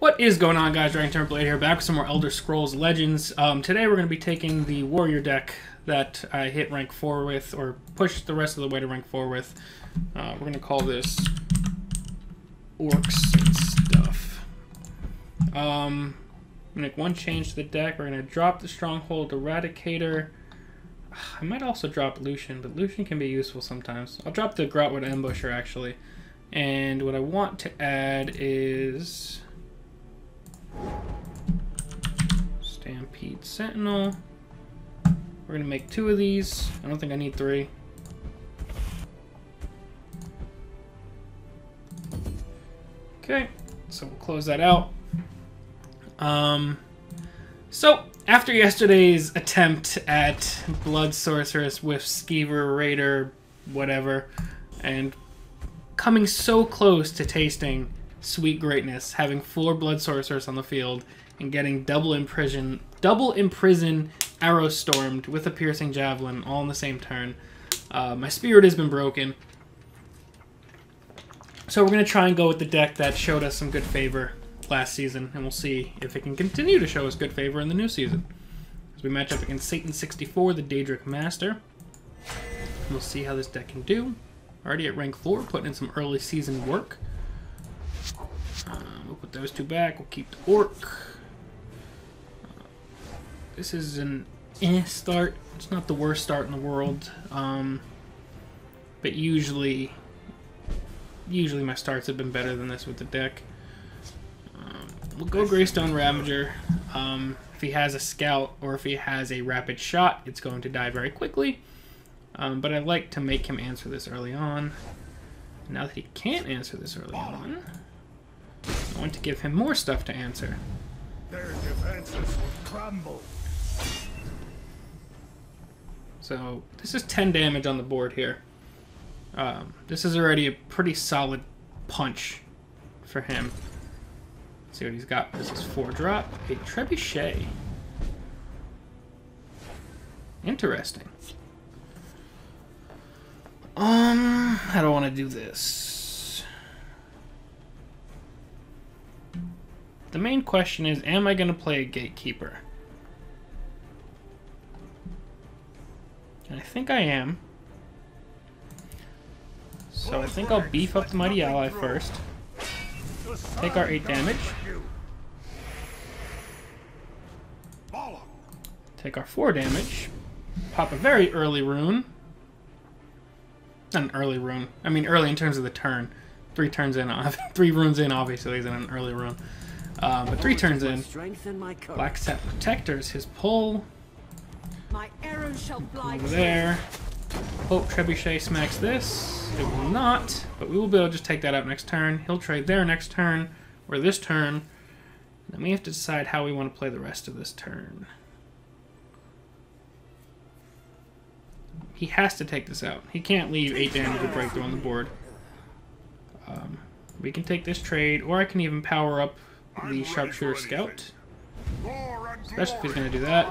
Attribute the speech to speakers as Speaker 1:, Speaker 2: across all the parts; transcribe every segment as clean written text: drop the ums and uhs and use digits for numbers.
Speaker 1: What is going on, guys? Dragon Turn Blade here, back with some more Elder Scrolls Legends. Today we're going to be taking the warrior deck that I hit rank 4 with, or pushed the rest of the way to rank 4 with. We're going to call this Orcs and stuff. Make one change to the deck. We're going to drop the Stronghold Eradicator. I might also drop Lucian, but Lucian can be useful sometimes. I'll drop the Grotwood Ambusher, actually. And what I want to add is Stampede Sentinel. We're going to make 2 of these. I don't think I need 3. Okay, so we'll close that out. So, after yesterday's attempt at Blood Sorceress with Skeever, Raider, whatever, and coming so close to tasting sweet greatness, having 4 Blood Sorceress on the field, and getting double imprison, arrow stormed with a piercing javelin all in the same turn, my spirit has been broken. So we're going to try and go with the deck that showed us some good favor last season, and we'll see if it can continue to show us good favor in the new season. As we match up against Satan 64, the Daedric Master. We'll see how this deck can do. Already at rank 4, putting in some early season work. We'll put those 2 back. We'll keep the Orc. This is an start. It's not the worst start in the world, but usually my starts have been better than this with the deck. We'll go Greystone Ravager. If he has a Scout or if he has a Rapid Shot, it's going to die very quickly. But I like to make him answer this early on. Now that he can't answer this early on, I want to give him more stuff to answer.
Speaker 2: Their defenses will crumble.
Speaker 1: So this is 10 damage on the board here. This is already a pretty solid punch for him. Let's see what he's got. This is 4-drop, a Trebuchet. Interesting. I don't want to do this. The main question is, am I going to play a Gatekeeper? And I think I am. So I think I'll beef up the Mighty Ally first. Take our 8 damage. Take our 4 damage. Pop a very early rune. Not an early rune. I mean early in terms of the turn. 3 turns in. 3 runes in, obviously, isn't an early rune. But 3 turns in. Black Set Protectors, his pull. Over there. Hope Trebuchet smacks this. It will not, but we will be able to just take that out next turn. He'll trade there next turn, or this turn. Then we have to decide how we want to play the rest of this turn. He has to take this out. He can't leave 8 damage of breakthrough on the board. We can take this trade, or I can even power up the Sharpshooter Scout. Especially if he's going to do that.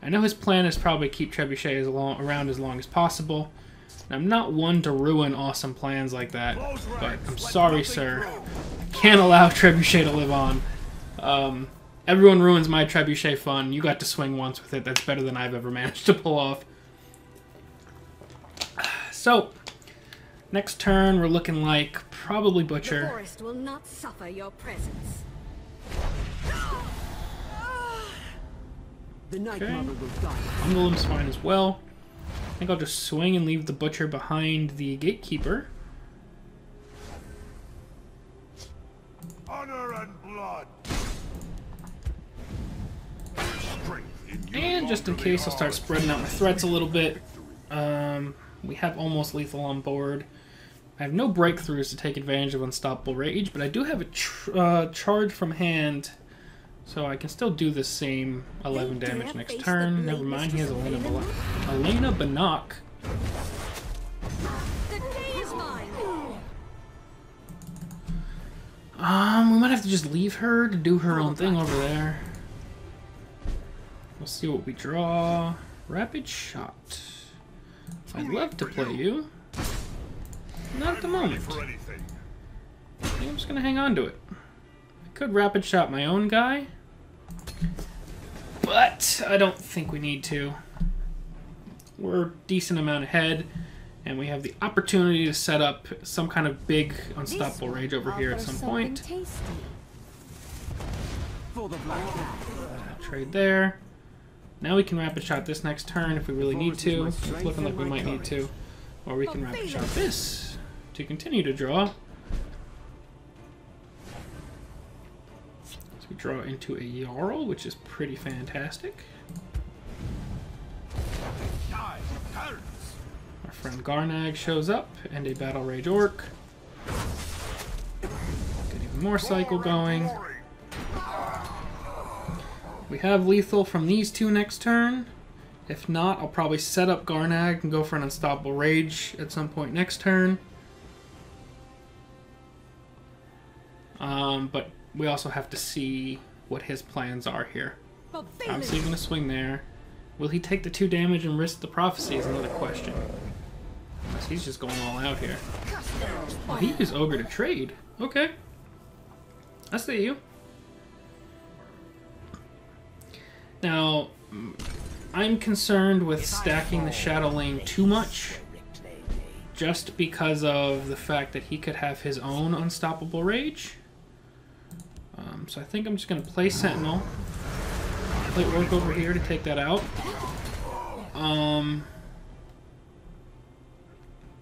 Speaker 1: I know his plan is probably keep Trebuchet around as long as possible. And I'm not one to ruin awesome plans like that, but I'm sorry, sir. I can't allow Trebuchet to live on. Everyone ruins my Trebuchet fun. You got to swing once with it. That's better than I've ever managed to pull off. So, next turn we're looking like probably Butcher.
Speaker 3: The forest will not suffer your presence.
Speaker 1: Okay. Bundle him's fine as well. I think I'll just swing and leave the Butcher behind the Gatekeeper.
Speaker 2: Honor and blood.
Speaker 1: And just in case, I'll start spreading out my threats a little bit. We have almost lethal on board. I have no breakthroughs to take advantage of Unstoppable Rage, but I do have a charge from hand, so I can still do the same 11 damage next turn. Never mind, he has Elena Bannock. We might have to just leave her to do her own thing over there. We'll see what we draw. Rapid Shot. I'd love to play you. Not at the moment. think I'm just gonna hang on to it. I could rapid shot my own guy, but I don't think we need to. We're a decent amount ahead, and we have the opportunity to set up some kind of big unstoppable rage over here at some point. Trade there. Now we can rapid shot this next turn if we really need to. It's looking like we might need to. Or we can rapid shot this to continue to draw. So we draw into a Jarl, which is pretty fantastic. Our friend Garnag shows up, and a Battle Rage Orc. Get even more cycle going. We have lethal from these two next turn. If not, I'll probably set up Garnag and go for an Unstoppable Rage at some point next turn. But we also have to see what his plans are here. Obviously he's going to swing there. Will he take the 2 damage and risk the prophecy is another question. Unless he's just going all out here. Oh, he used Ogre to trade. Okay. I see you. Now, I'm concerned with stacking the Shadow Lane too much, just because of the fact that he could have his own Unstoppable Rage. So I think I'm just going to play Sentinel, play Orc over here to take that out.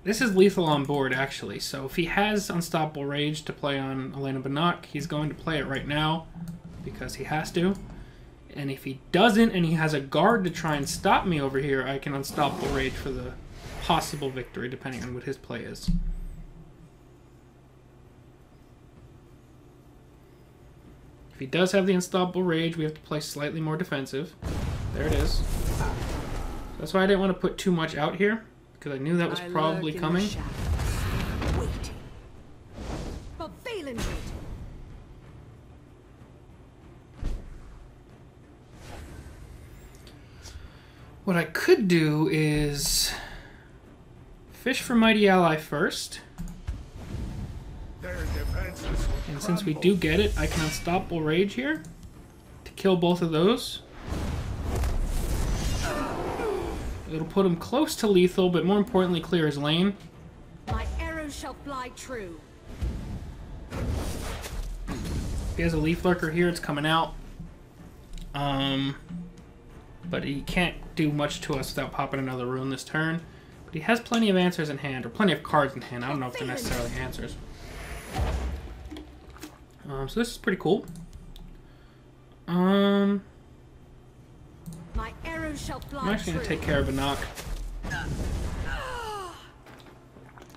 Speaker 1: This is lethal on board, actually, so if he has Unstoppable Rage to play on Elena Bannock, he's going to play it right now, because he has to. And if he doesn't, and he has a guard to try and stop me over here, I can Unstoppable Rage for the possible victory, depending on what his play is. If he does have the Unstoppable Rage, we have to play slightly more defensive. There it is. That's why I didn't want to put too much out here, because I knew that was probably coming. What I could do is fish for Mighty Ally first. And since we do get it, I can Unstoppable Rage here to kill both of those. It'll put him close to lethal, but more importantly, clear his lane.
Speaker 3: My arrow shall fly true.
Speaker 1: If he has a Leaf Lurker here, it's coming out. But he can't do much to us without popping another rune this turn. But he has plenty of answers in hand, or plenty of cards in hand. I don't know if they're necessarily answers. So this is pretty cool.
Speaker 3: My arrow shall fly
Speaker 1: I'm actually going to take care of Bannock. I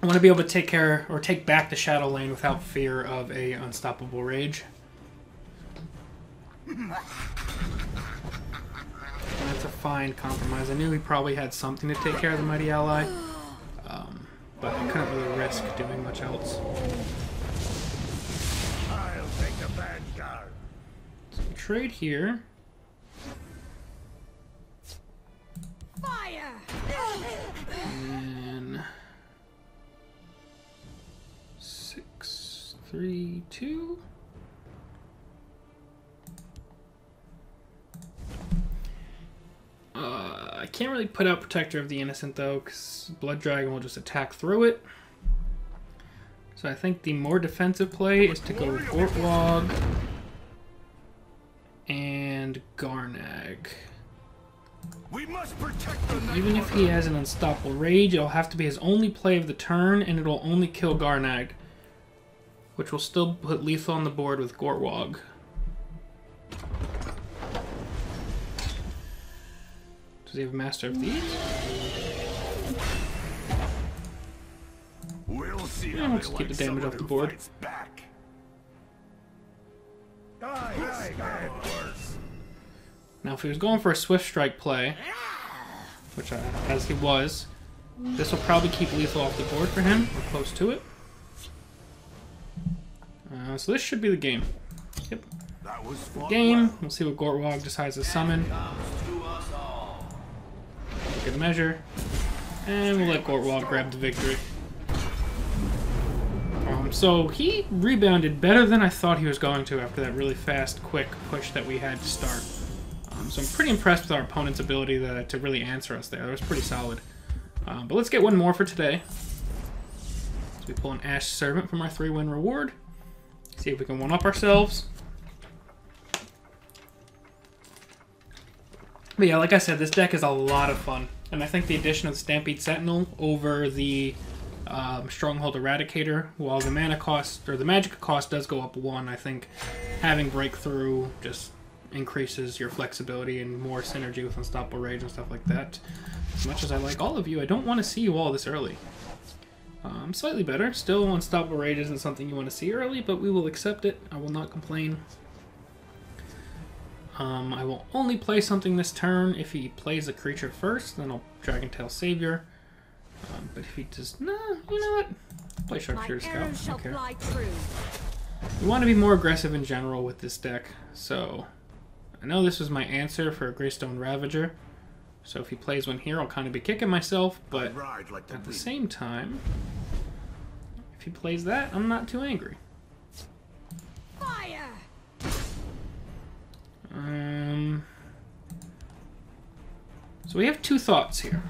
Speaker 1: want to be able to take care, or take back the Shadow Lane without fear of a Unstoppable Rage. That's a fine compromise. I knew he probably had something to take care of the Mighty Ally, but I couldn't really risk doing much else.
Speaker 2: I'll take the vanguard.
Speaker 1: So we trade here.
Speaker 3: Fire!
Speaker 1: And 6, 3, 2. I can't really put out Protector of the Innocent, though, because Blood Dragon will just attack through it. So I think the more defensive play is to go Gortwog and Garnag.
Speaker 2: We must protect the
Speaker 1: Even if he has an Unstoppable Rage, it'll have to be his only play of the turn, and it'll only kill Garnag, which will still put lethal on the board with Gortwog. Does he have a Master of Thieves?
Speaker 2: We'll see.
Speaker 1: Yeah, let's keep the damage off the board. Now, if he was going for a Swift Strike play, which as he was, this will probably keep lethal off the board for him, or close to it. So this should be the game. Yep. Game. We'll see what Gortwog decides to summon. Good measure. And we'll let Gortwog grab the victory. So he rebounded better than I thought he was going to after that really fast, quick push that we had to start. So I'm pretty impressed with our opponent's ability to really answer us there. That was pretty solid. But let's get one more for today. So we pull an Ash Servant from our 3-win reward. See if we can one-up ourselves. But yeah, like I said, this deck is a lot of fun. And I think the addition of the Stampede Sentinel over the Stronghold Eradicator, while the mana cost, or the magic cost does go up 1, I think having Breakthrough just increases your flexibility and more synergy with Unstoppable Rage and stuff like that. As much as I like all of you, I don't want to see you all this early. Slightly better. Still, Unstoppable Rage isn't something you want to see early, but we will accept it. I will not complain. I will only play something this turn if he plays a creature first, then I'll Dragontail Savior. But if he does... No, you know what? Play Sharpshooter Scout. Okay. We want to be more aggressive in general with this deck, so... I know this was my answer for a Greystone Ravager, so if he plays one here, I'll kind of be kicking myself, but at the same time, if he plays that, I'm not too angry.
Speaker 3: Fire!
Speaker 1: So we have two thoughts here.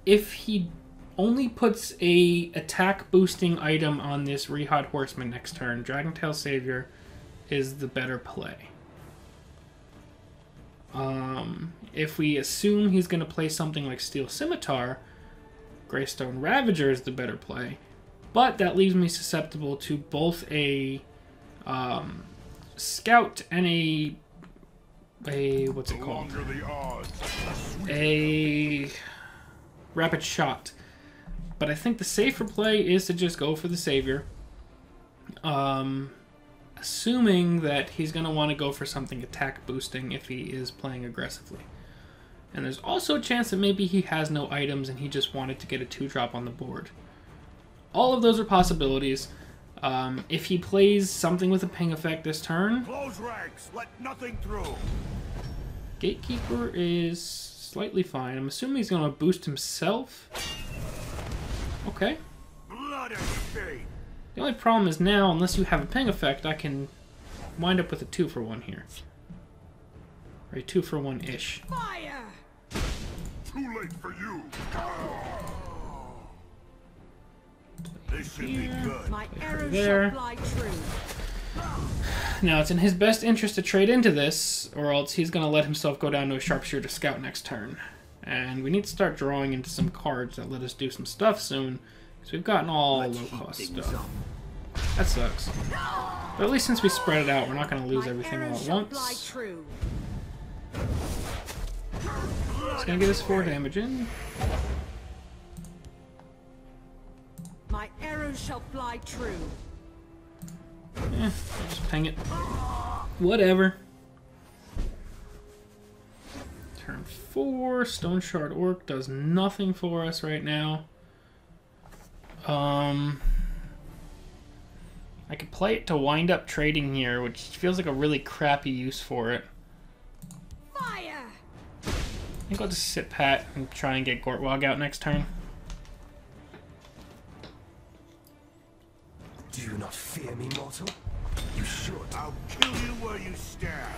Speaker 1: If he only puts a attack boosting item on this Rehot Horseman next turn, Dragontail Savior is the better play. If we assume he's going to play something like Steel Scimitar, Greystone Ravager is the better play. But that leaves me susceptible to both a Scout and a what's it called? A Rapid Shot. But I think the safer play is to just go for the Savior. Assuming that he's going to want to go for something attack boosting if he is playing aggressively. And there's also a chance that maybe he has no items and he just wanted to get a 2-drop on the board. All of those are possibilities. If he plays something with a ping effect this turn...
Speaker 2: Close ranks, let nothing through.
Speaker 1: Gatekeeper is slightly fine. I'm assuming he's going to boost himself. Okay.
Speaker 2: Blood and fate.
Speaker 1: The only problem is now, unless you have a ping effect, I can wind up with a 2-for-1 here. Or a 2-for-1-ish.
Speaker 3: Fire!
Speaker 2: Too late for you. This should be good.
Speaker 3: My arrow
Speaker 1: there.
Speaker 3: shall fly true.
Speaker 1: Now, it's in his best interest to trade into this, or else he's going to let himself go down to a Sharpshooter Scout next turn. And we need to start drawing into some cards that let us do some stuff soon, because we've gotten all low-cost stuff. That sucks. But at least since we spread it out, we're not going to lose everything all at once. It's going to get us 4 damage in.
Speaker 3: My arrow shall fly true.
Speaker 1: I'll just ping it. Whatever. Turn 4, Stone Shard Orc does nothing for us right now. I could play it to wind up trading here, which feels like a really crappy use for it.
Speaker 3: Fire!
Speaker 1: I think I'll just sit pat and try and get Gortwog out next turn.
Speaker 4: Do you not fear me, mortal? You should.
Speaker 2: I'll kill you where you stand.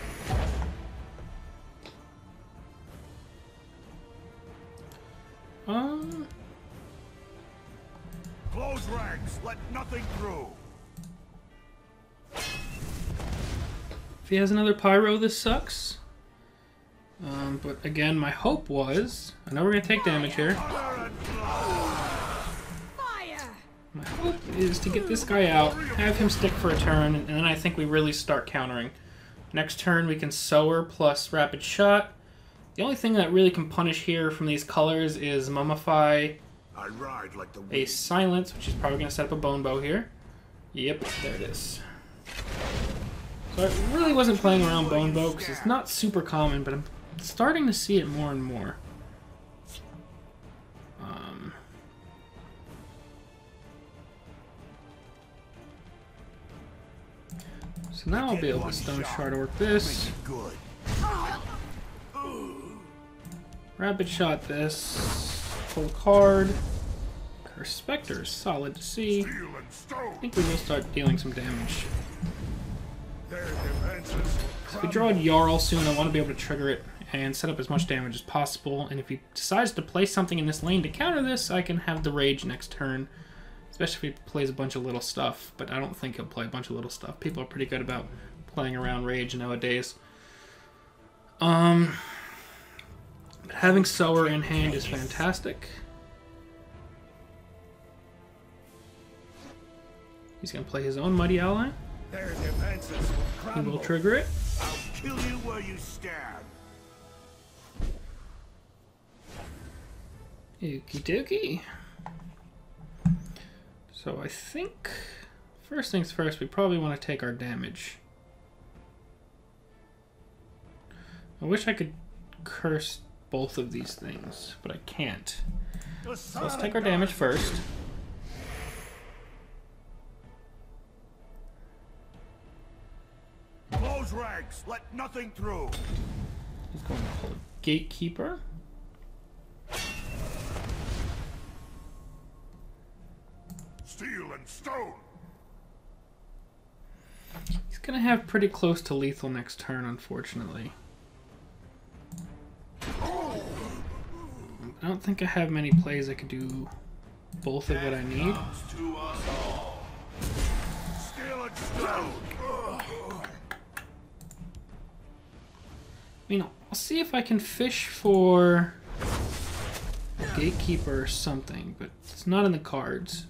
Speaker 2: Close ranks, let nothing through.
Speaker 1: If he has another Pyro, this sucks. But again, my hope was... I know we're going to take damage here.
Speaker 3: Fire!
Speaker 1: My hope is to get this guy out, have him stick for a turn, and then I think we really start countering. Next turn we can Sower plus Rapid Shot. The only thing that really can punish here from these colors is Mummify,
Speaker 2: I ride like the wind.
Speaker 1: a Silence, which is probably going to set up a Bone Bow here. Yep, there it is. So I really wasn't playing around Bone Bow because it's not super common, but I'm starting to see it more and more. So now I'll be able to Stone Shard Orc this.
Speaker 2: Good.
Speaker 1: Rapid Shot this. Full card. Our Spectre is solid to see.
Speaker 2: Steel and stone.
Speaker 1: I think we will start dealing some damage.
Speaker 2: Their defenses
Speaker 1: If we draw a Jarl soon, I want to be able to trigger it and set up as much damage as possible. And if he decides to place something in this lane to counter this, I can have the Rage next turn. Especially if he plays a bunch of little stuff. But I don't think he'll play a bunch of little stuff. People are pretty good about playing around Rage nowadays. But having Sower in hand is fantastic. He's going to play his own Mighty Ally.
Speaker 2: Their defenses
Speaker 1: He will trigger it.
Speaker 2: I'll kill you where you stand.
Speaker 1: Okie dokie. So I think, first things first, we probably want to take our damage. I wish I could curse both of these things, but I can't. So let's take our damage first.
Speaker 2: Close ranks. Let nothing through.
Speaker 1: He's going to pull a Gatekeeper.
Speaker 2: Steel and stone.
Speaker 1: He's going to have pretty close to lethal next turn, unfortunately. I don't think I have many plays that could do both of what I need.
Speaker 2: To us all. Steel and stone.
Speaker 1: I mean, I'll see if I can fish for a Gatekeeper or something, but it's not in the cards.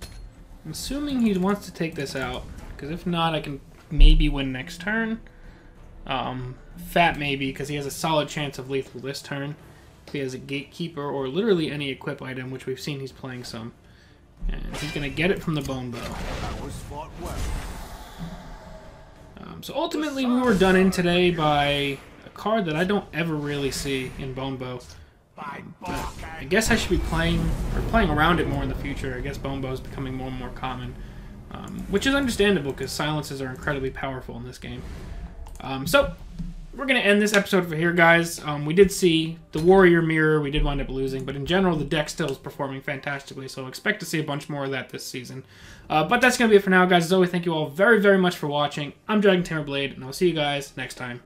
Speaker 1: I'm assuming he wants to take this out, because if not, I can maybe win next turn. Fat maybe, because he has a solid chance of lethal this turn. If he has a Gatekeeper or literally any equip item, which we've seen he's playing some. And he's going to get it from the Bone Bow.
Speaker 2: That was fought well.
Speaker 1: So ultimately, we were done in today by a card that I don't ever really see in Bone Bow. I guess I should be playing around it more in the future. I guess Bone Bow is becoming more and more common, which is understandable because silences are incredibly powerful in this game. So we're going to end this episode for here, guys. We did see the Warrior Mirror. We did wind up losing, but in general, the deck still is performing fantastically, so expect to see a bunch more of that this season. But that's going to be it for now, guys. As always, thank you all very, very much for watching. I'm Dragon Tamer Blade, and I'll see you guys next time.